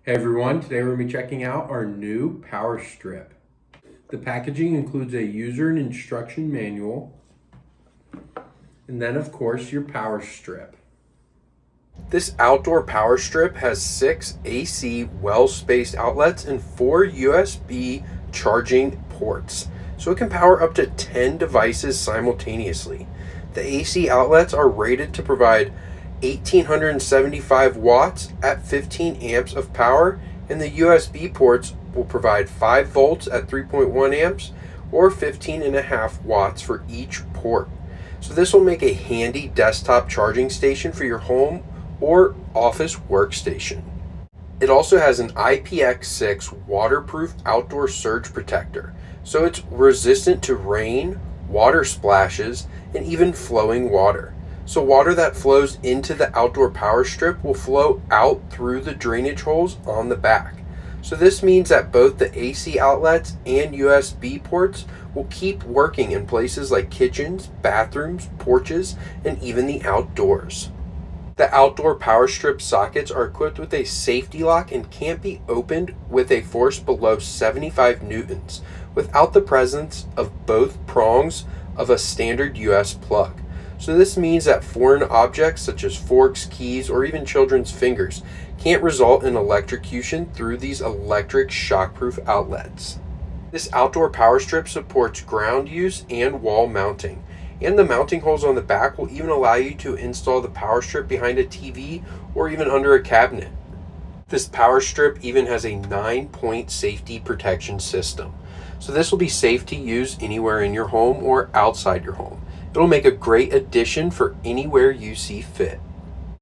Hey everyone, today we're going to be checking out our new power strip. The packaging includes a user and instruction manual, and then of course your power strip. This outdoor power strip has 6 AC well-spaced outlets and 4 USB charging ports, so it can power up to 10 devices simultaneously. The AC outlets are rated to provide 1875 watts at 15 amps of power, and the USB ports will provide 5 volts at 3.1 amps or 15.5 watts for each port. So this will make a handy desktop charging station for your home or office workstation. It also has an IPX6 waterproof outdoor surge protector, so it's resistant to rain, water splashes, and even flowing water. So water that flows into the outdoor power strip will flow out through the drainage holes on the back. So this means that both the AC outlets and USB ports will keep working in places like kitchens, bathrooms, porches, and even the outdoors. The outdoor power strip sockets are equipped with a safety lock and can't be opened with a force below 75 newtons without the presence of both prongs of a standard US plug. So this means that foreign objects such as forks, keys, or even children's fingers can't result in electrocution through these electric shockproof outlets. This outdoor power strip supports ground use and wall mounting, and the mounting holes on the back will even allow you to install the power strip behind a TV or even under a cabinet. This power strip even has a 9-point safety protection system, so this will be safe to use anywhere in your home or outside your home. It'll make a great addition for anywhere you see fit.